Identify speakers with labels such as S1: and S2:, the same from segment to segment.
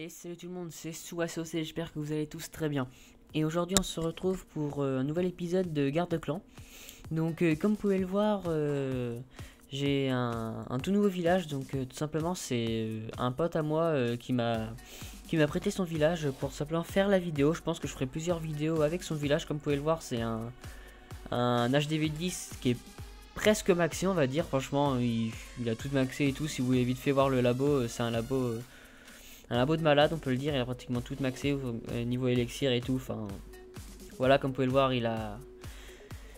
S1: Et salut tout le monde, c'est Souasos et j'espère que vous allez tous très bien. Et aujourd'hui on se retrouve pour un nouvel épisode de Garde Clan. Donc comme vous pouvez le voir, j'ai un tout nouveau village. Donc tout simplement c'est un pote à moi qui m'a prêté son village pour simplement faire la vidéo. Je pense que je ferai plusieurs vidéos avec son village. Comme vous pouvez le voir, c'est un HDV10 qui est presque maxé, on va dire. Franchement il a tout maxé et tout. Si vous voulez vite fait voir le labo, c'est un labo de malade, on peut le dire. Il a pratiquement tout maxé au niveau élixir et tout. Enfin, voilà, comme vous pouvez le voir,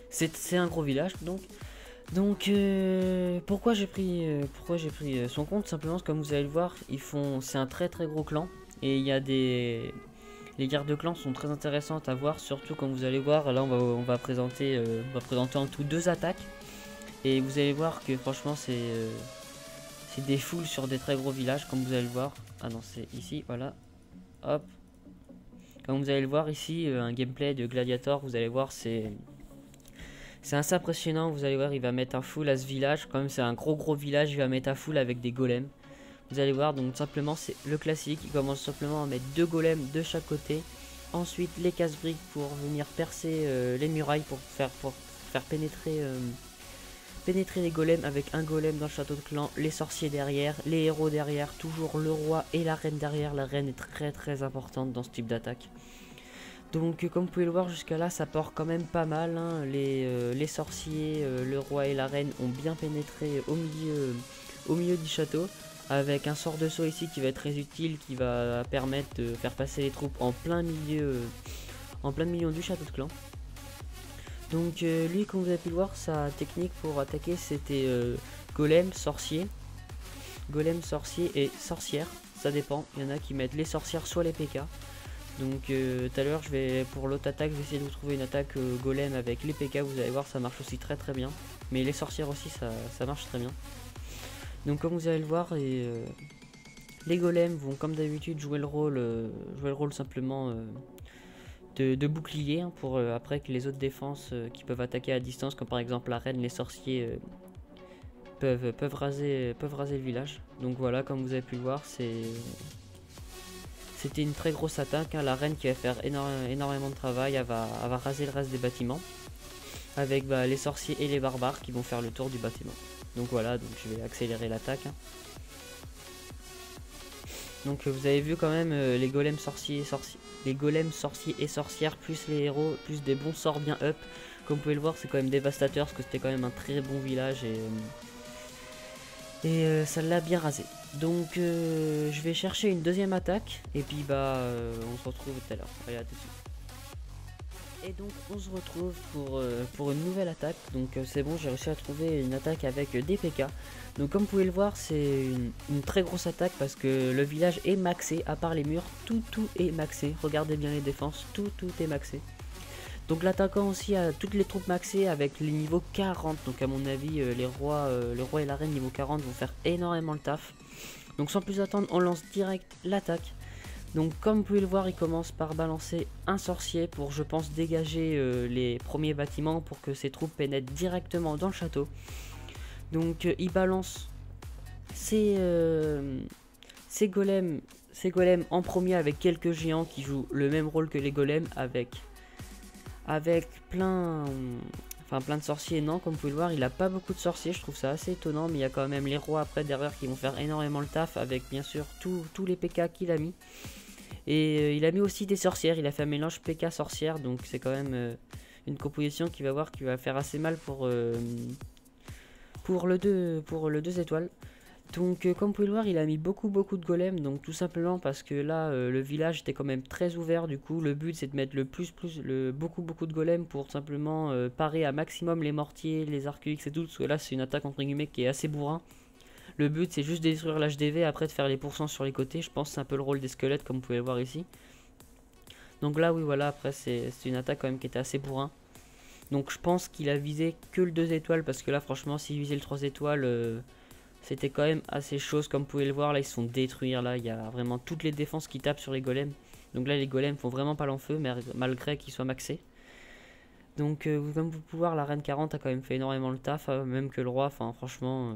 S1: c'est un gros village. Donc pourquoi j'ai pris son compte? Simplement, comme vous allez le voir, c'est un très très gros clan. Et il y a les guerres de clans sont très intéressantes à voir, surtout quand vous allez voir. Là, on va présenter en tout deux attaques. Et vous allez voir que franchement, c'est des foules sur des très gros villages, comme vous allez le voir. Ah non, c'est ici, voilà. Hop. Comme vous allez le voir ici, un gameplay de Gladiator, vous allez voir, c'est assez impressionnant. Vous allez voir, il va mettre un full à ce village. Quand même, c'est un gros village, il va mettre un full avec des golems. Vous allez voir, donc simplement, c'est le classique. Il commence simplement à mettre deux golems de chaque côté. Ensuite, les casse-briques pour venir percer les murailles, pour faire pénétrer les golems avec un golem dans le château de clan, les sorciers derrière, les héros derrière, toujours le roi et la reine derrière. La reine est très importante dans ce type d'attaque. Donc comme vous pouvez le voir jusqu'à là, ça part quand même pas mal, hein. Les sorciers, le roi et la reine ont bien pénétré au milieu du château. Avec un sort de saut ici qui va être très utile, qui va permettre de faire passer les troupes en plein milieu du château de clan. Donc lui, comme vous avez pu le voir, sa technique pour attaquer c'était golem, sorcier et sorcière. Ça dépend, il y en a qui mettent les sorcières soit les PK. Donc tout à l'heure, pour l'autre attaque, je vais essayer de vous trouver une attaque golem avec les PK. Vous allez voir, ça marche aussi très bien. Mais les sorcières aussi, ça marche très bien. Donc comme vous allez le voir, les golems vont comme d'habitude jouer le rôle simplement de bouclier, hein, pour après que les autres défenses qui peuvent attaquer à distance, comme par exemple la reine, les sorciers peuvent raser le village. Donc voilà, comme vous avez pu le voir, c'était une très grosse attaque, hein. La reine qui va faire énormément de travail, elle va raser le reste des bâtiments avec les sorciers et les barbares qui vont faire le tour du bâtiment. Donc voilà, donc je vais accélérer l'attaque, hein. Donc vous avez vu quand même les golems sorciers et sorcières, plus les héros, plus des bons sorts bien up. Comme vous pouvez le voir, c'est quand même dévastateur parce que c'était quand même un très bon village et ça l'a bien rasé. Donc je vais chercher une deuxième attaque et puis on se retrouve tout à l'heure. Allez, à tout de suite. Et donc on se retrouve pour une nouvelle attaque. Donc c'est bon, j'ai réussi à trouver une attaque avec des PK. Donc comme vous pouvez le voir, c'est une très grosse attaque parce que le village est maxé. À part les murs, tout est maxé. Regardez bien les défenses, tout est maxé. Donc l'attaquant aussi a toutes les troupes maxées avec les niveaux 40. Donc à mon avis, le roi et la reine niveau 40 vont faire énormément le taf. Donc sans plus attendre, on lance direct l'attaque. Donc comme vous pouvez le voir, il commence par balancer un sorcier pour, je pense, dégager les premiers bâtiments pour que ses troupes pénètrent directement dans le château. Donc il balance ses golems en premier avec quelques géants qui jouent le même rôle que les golems avec plein de sorciers. Non, comme vous pouvez le voir, il a pas beaucoup de sorciers, je trouve ça assez étonnant, mais il y a quand même les rois après derrière qui vont faire énormément le taf avec bien sûr tous les PK qu'il a mis. Et il a mis aussi des sorcières, il a fait un mélange PK sorcière, donc c'est quand même une composition qui va faire assez mal pour le 2 étoiles. Donc comme vous pouvez le voir, il a mis beaucoup de golems, donc tout simplement parce que là le village était quand même très ouvert. Du coup le but c'est de mettre beaucoup de golems pour simplement parer à maximum les mortiers, les arcs-x et tout, parce que là c'est une attaque entre guillemets qui est assez bourrin. Le but c'est juste de détruire l'HDV, après de faire les pourcents sur les côtés. Je pense que c'est un peu le rôle des squelettes comme vous pouvez le voir ici. Donc là oui voilà, après c'est une attaque quand même qui était assez bourrin. Donc je pense qu'il a visé que le 2 étoiles, parce que là franchement s'il visait le 3 étoiles c'était quand même assez chaud. Comme vous pouvez le voir, là ils sont détruits, là il y a vraiment toutes les défenses qui tapent sur les golems. Donc là les golems font vraiment pas long feu, mais malgré qu'ils soient maxés. Donc comme vous pouvez voir, la reine 40 a quand même fait énormément le taf, même que le roi, enfin franchement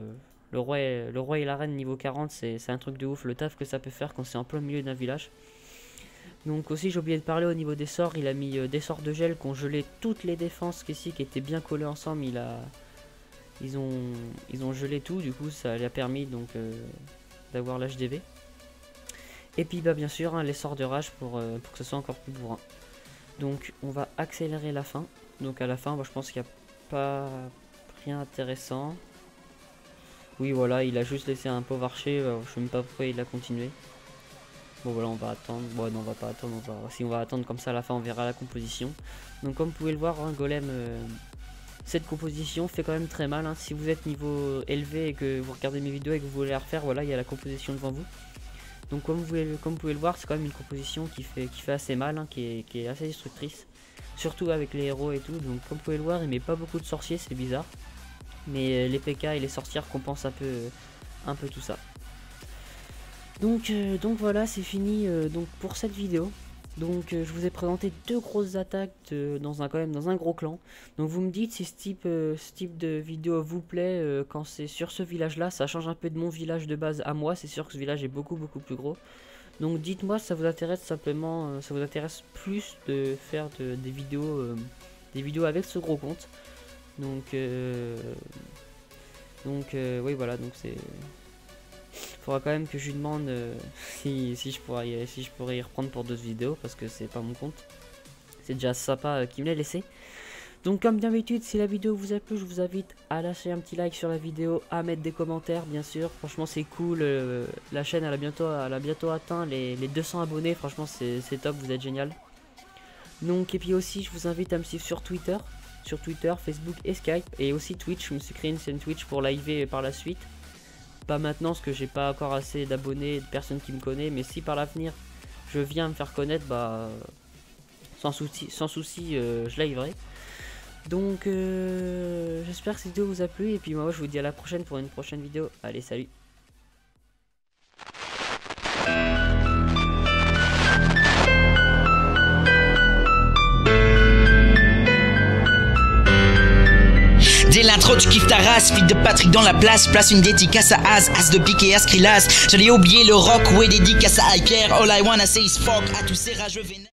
S1: le roi et la reine niveau 40, c'est un truc de ouf, le taf que ça peut faire quand c'est en plein milieu d'un village. Donc aussi j'ai oublié de parler au niveau des sorts, il a mis des sorts de gel qui ont gelé toutes les défenses ici qui étaient bien collées ensemble. Ils ont gelé tout, du coup ça lui a permis donc d'avoir l'HDV. Et puis bah bien sûr hein, les sorts de rage pour que ce soit encore plus bourrin. Donc on va accélérer la fin. Donc à la fin, bah, je pense qu'il n'y a pas rien intéressant. Oui voilà, il a juste laissé un pauvre archer, je sais même pas pourquoi il a continué. Bon voilà, on va attendre. Bon non, on va pas attendre, si on va attendre comme ça à la fin, on verra la composition. Donc comme vous pouvez le voir, hein, Golem, cette composition fait quand même très mal. Hein. Si vous êtes niveau élevé et que vous regardez mes vidéos et que vous voulez la refaire, voilà, il y a la composition devant vous. Donc comme vous pouvez le voir, c'est quand même une composition qui fait assez mal, hein, qui est assez destructrice. Surtout avec les héros et tout. Donc comme vous pouvez le voir, il met pas beaucoup de sorciers, c'est bizarre. Mais les PK et les sorcières compensent un peu tout ça. Donc voilà, c'est fini donc pour cette vidéo. Donc je vous ai présenté deux grosses attaques dans un gros clan. Donc vous me dites si ce type de vidéo vous plaît quand c'est sur ce village là. Ça change un peu de mon village de base à moi. C'est sûr que ce village est beaucoup plus gros. Donc dites-moi si ça vous intéresse simplement, ça vous intéresse plus de faire des vidéos avec ce gros compte. Donc oui voilà, donc c'est... Faudra quand même que je lui demande si je pourrais y reprendre pour d'autres vidéos parce que c'est pas mon compte. C'est déjà sympa qu'il me l'ait laissé. Donc comme d'habitude, si la vidéo vous a plu, je vous invite à lâcher un petit like sur la vidéo, à mettre des commentaires bien sûr. Franchement c'est cool, la chaîne elle a bientôt atteint les 200 abonnés, franchement c'est top, vous êtes génial. Donc et puis aussi je vous invite à me suivre sur Twitter, Facebook et Skype. Et aussi Twitch, je me suis créé une chaîne Twitch pour live par la suite. Pas maintenant parce que j'ai pas encore assez d'abonnés, de personnes qui me connaissent, mais si par l'avenir je viens me faire connaître, bah sans souci je liverai. Donc j'espère que cette vidéo vous a plu et puis moi je vous dis à la prochaine pour une prochaine vidéo. Allez, salut.
S2: Dès l'intro tu kiffes ta race, fille de Patrick dans la place. Place une dédicace à Az, As de pique et à Skrillaz. J'allais oublier le rock, ouais dédicace à Hyper. All I wanna say is fuck à tous ces rageux vénères.